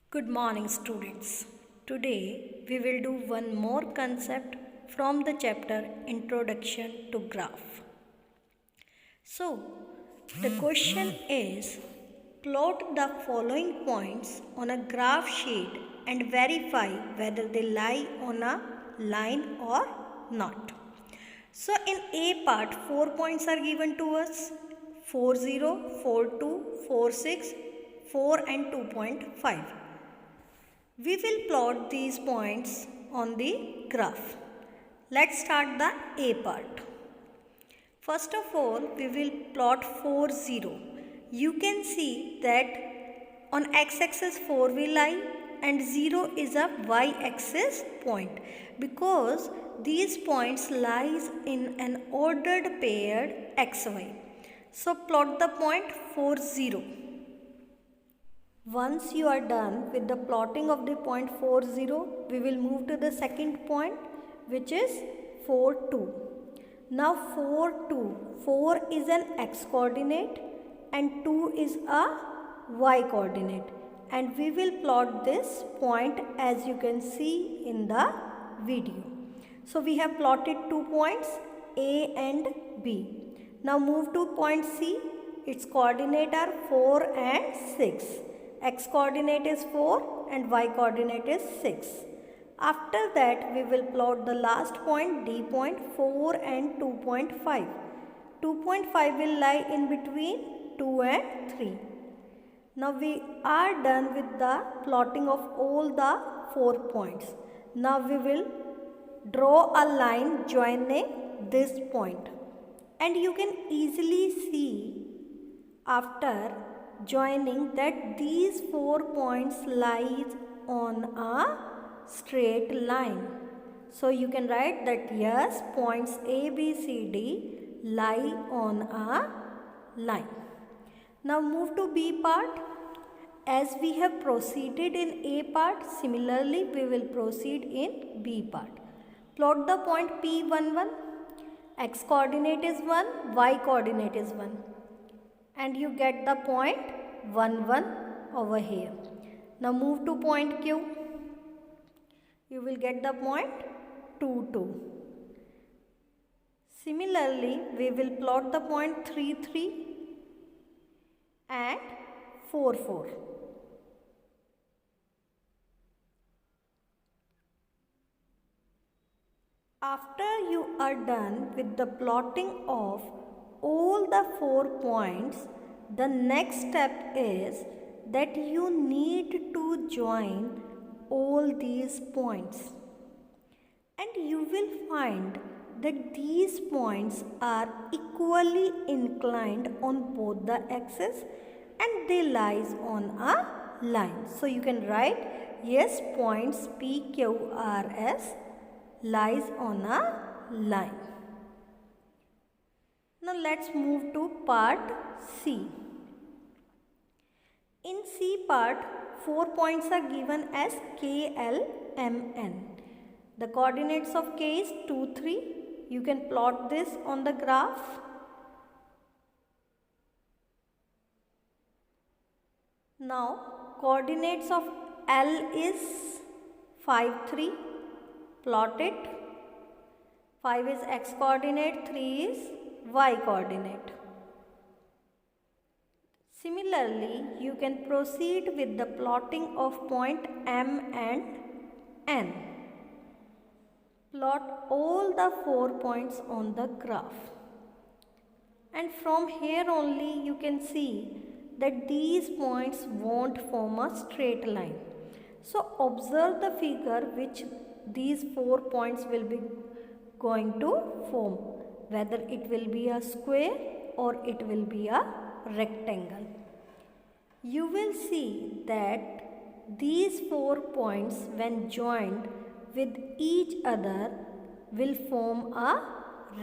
Good morning, students. Today we will do one more concept from the chapter Introduction to Graph. So, the question is plot the following points on a graph sheet and verify whether they lie on a line or not. So, in A part, 4 points are given to us 40, 42, 46, 4 and 2.5. We will plot these points on the graph. Let's start the A part. First of all, we will plot 4, 0. You can see that on x-axis 4 will lie and 0 is a y-axis point because these points lies in an ordered paired xy. So plot the point 4, 0. Once you are done with the plotting of the point 4, 0, we will move to the second point which is 4, 2. Now 4, 2, 4 is an x coordinate and 2 is a y coordinate, and we will plot this point as you can see in the video. So we have plotted 2 points A and B. Now move to point C. Its coordinate are 4 and 6. X coordinate is 4 and y coordinate is 6. After that we will plot the last point D point 4 and 2.5. 2.5 will lie in between 2 and 3. Now we are done with the plotting of all the 4 points. Now we will draw a line joining this point. And you can easily see after joining that these 4 points lies on a straight line. So you can write that yes, points A, B, C, D lie on a line. Now move to B part. As we have proceeded in A part, similarly we will proceed in B part. Plot the point P11. X coordinate is 1, y coordinate is 1. And you get the point 1, 1 over here. Now move to point Q. You will get the point 2, 2. Similarly, we will plot the point 3, 3 and 4, 4. After you are done with the plotting of all the 4 points, the next step is that you need to join all these points, and you will find that these points are equally inclined on both the axes and they lies on a line. So you can write yes, points P, Q, R, S lies on a line. Now let's move to part C. In C part, 4 points are given as K, L, M, N. The coordinates of K is 2, 3. You can plot this on the graph. Now coordinates of L is 5, 3. Plot it. 5 is x coordinate, 3 is y coordinate. Similarly, you can proceed with the plotting of point M and N. Plot all the 4 points on the graph. And from here only you can see that these points won't form a straight line. So observe the figure which these 4 points will be going to form, whether it will be a square or it will be a rectangle. You will see that these 4 points when joined with each other will form a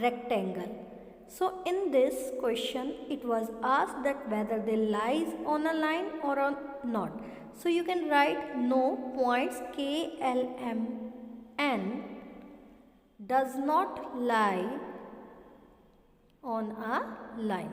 rectangle. So in this question it was asked that whether they lies on a line or on not. So you can write no, points K, L, M, N does not lie on a line.